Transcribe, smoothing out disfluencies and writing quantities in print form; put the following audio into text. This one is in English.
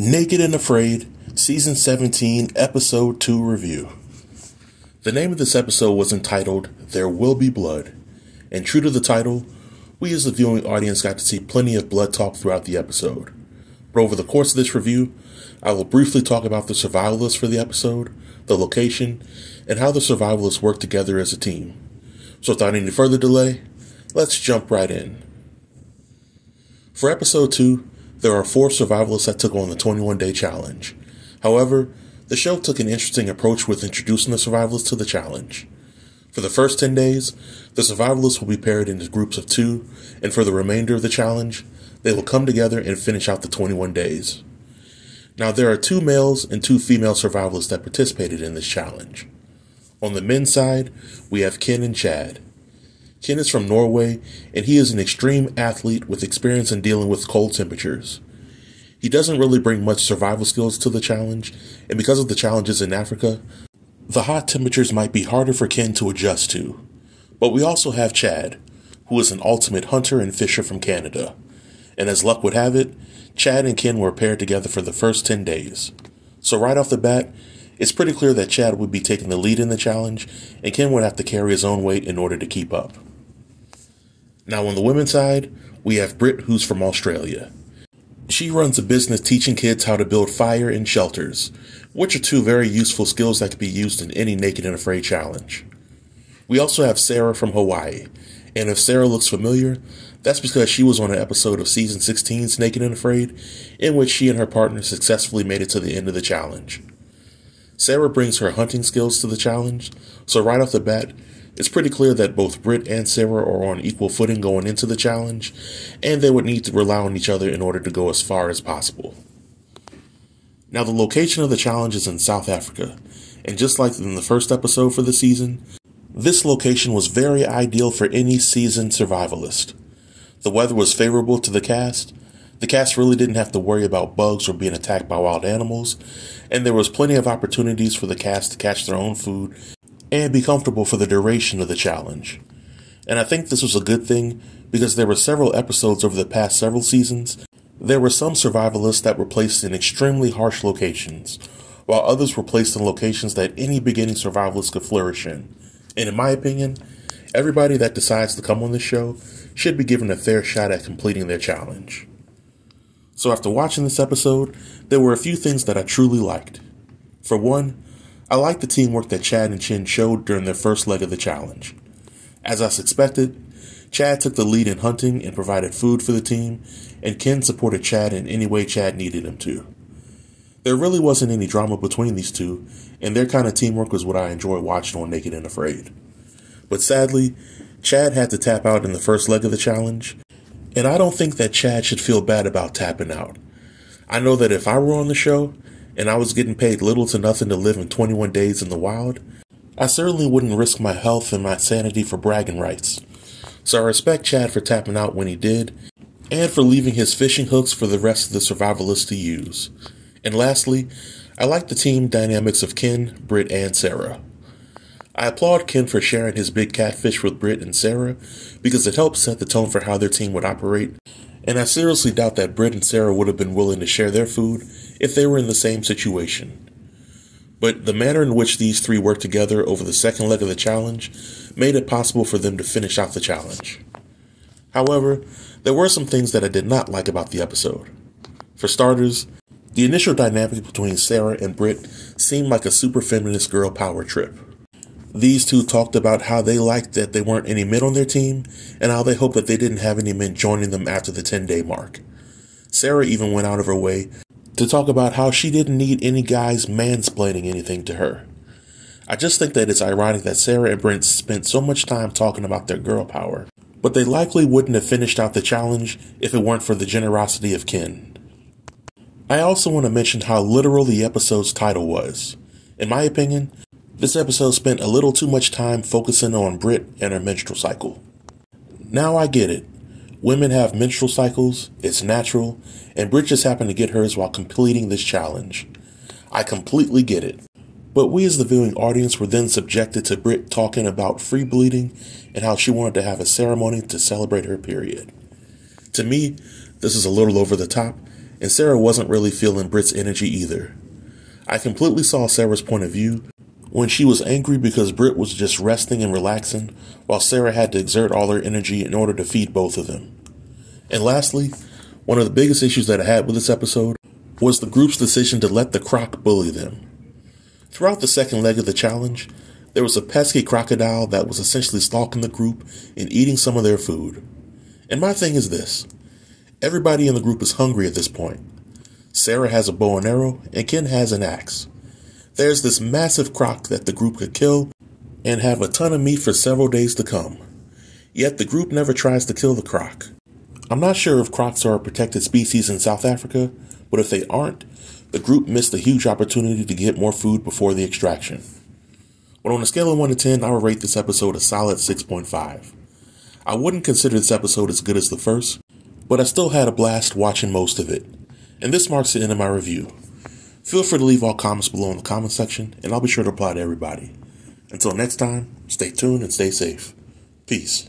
Naked and Afraid, Season 17, Episode 2 Review. The name of this episode was entitled, There Will Be Blood, and true to the title, we as the viewing audience got to see plenty of blood talk throughout the episode. But over the course of this review, I will briefly talk about the survivalists for the episode, the location, and how the survivalists work together as a team. So without any further delay, let's jump right in. For Episode 2, there are 4 survivalists that took on the 21-day challenge. However, the show took an interesting approach with introducing the survivalists to the challenge. For the first 10 days, the survivalists will be paired into groups of 2, and for the remainder of the challenge, they will come together and finish out the 21 days. Now, there are 2 males and 2 female survivalists that participated in this challenge. On the men's side, we have Ken and Chad. Ken is from Norway, and he is an extreme athlete with experience in dealing with cold temperatures. He doesn't really bring much survival skills to the challenge, and because of the challenges in Africa, the hot temperatures might be harder for Ken to adjust to. But we also have Chad, who is an ultimate hunter and fisher from Canada. And as luck would have it, Chad and Ken were paired together for the first 10 days. So right off the bat, it's pretty clear that Chad would be taking the lead in the challenge, and Ken would have to carry his own weight in order to keep up. Now on the women's side, we have Britt, who's from Australia. She runs a business teaching kids how to build fire and shelters, which are 2 very useful skills that can be used in any Naked and Afraid challenge. We also have Sarah from Hawaii, and if Sarah looks familiar, that's because she was on an episode of Season 16's Naked and Afraid, in which she and her partner successfully made it to the end of the challenge. Sarah brings her hunting skills to the challenge, so right off the bat, it's pretty clear that both Britt and Sarah are on equal footing going into the challenge, and they would need to rely on each other in order to go as far as possible. Now, the location of the challenge is in South Africa, and just like in the first episode for the season, this location was very ideal for any seasoned survivalist. The weather was favorable to the cast. The cast really didn't have to worry about bugs or being attacked by wild animals, and there was plenty of opportunities for the cast to catch their own food and be comfortable for the duration of the challenge. And I think this was a good thing because there were several episodes over the past several seasons. There were some survivalists that were placed in extremely harsh locations, while others were placed in locations that any beginning survivalist could flourish in. And in my opinion, everybody that decides to come on this show should be given a fair shot at completing their challenge. So after watching this episode, there were a few things that I truly liked. For one, I liked the teamwork that Chad and Chen showed during their first leg of the challenge. As I suspected, Chad took the lead in hunting and provided food for the team, and Ken supported Chad in any way Chad needed him to. There really wasn't any drama between these two, and their kind of teamwork was what I enjoyed watching on Naked and Afraid. But sadly, Chad had to tap out in the first leg of the challenge, and I don't think that Chad should feel bad about tapping out. I know that if I were on the show, and I was getting paid little to nothing to live in 21 days in the wild, I certainly wouldn't risk my health and my sanity for bragging rights. So I respect Chad for tapping out when he did, and for leaving his fishing hooks for the rest of the survivalists to use. And lastly, I like the team dynamics of Ken, Britt, and Sarah. I applaud Ken for sharing his big catfish with Britt and Sarah because it helps set the tone for how their team would operate, and I seriously doubt that Britt and Sarah would have been willing to share their food if they were in the same situation. But the manner in which these 3 worked together over the second leg of the challenge made it possible for them to finish out the challenge. However, there were some things that I did not like about the episode. For starters, the initial dynamic between Sarah and Britt seemed like a super feminist girl power trip. These 2 talked about how they liked that there weren't any men on their team, and how they hoped that they didn't have any men joining them after the 10-day mark. Sarah even went out of her way to talk about how she didn't need any guys mansplaining anything to her. I just think that it's ironic that Sarah and Brent spent so much time talking about their girl power, but they likely wouldn't have finished out the challenge if it weren't for the generosity of Ken. I also want to mention how literal the episode's title was. In my opinion, this episode spent a little too much time focusing on Britt and her menstrual cycle. Now I get it. Women have menstrual cycles, it's natural, and Britt just happened to get hers while completing this challenge. I completely get it. But we as the viewing audience were then subjected to Britt talking about free bleeding and how she wanted to have a ceremony to celebrate her period. To me, this is a little over the top, and Sarah wasn't really feeling Britt's energy either. I completely saw Sarah's point of view when she was angry because Britt was just resting and relaxing while Sarah had to exert all her energy in order to feed both of them. And lastly, one of the biggest issues that I had with this episode was the group's decision to let the croc bully them. Throughout the second leg of the challenge, there was a pesky crocodile that was essentially stalking the group and eating some of their food. And my thing is this: everybody in the group is hungry at this point. Sarah has a bow and arrow, and Ken has an axe. There's this massive croc that the group could kill and have a ton of meat for several days to come. Yet the group never tries to kill the croc. I'm not sure if crocs are a protected species in South Africa, but if they aren't, the group missed a huge opportunity to get more food before the extraction. But on a scale of 1 to 10, I would rate this episode a solid 6.5. I wouldn't consider this episode as good as the first, but I still had a blast watching most of it. And this marks the end of my review. Feel free to leave all comments below in the comment section, and I'll be sure to reply to everybody. Until next time, stay tuned and stay safe. Peace.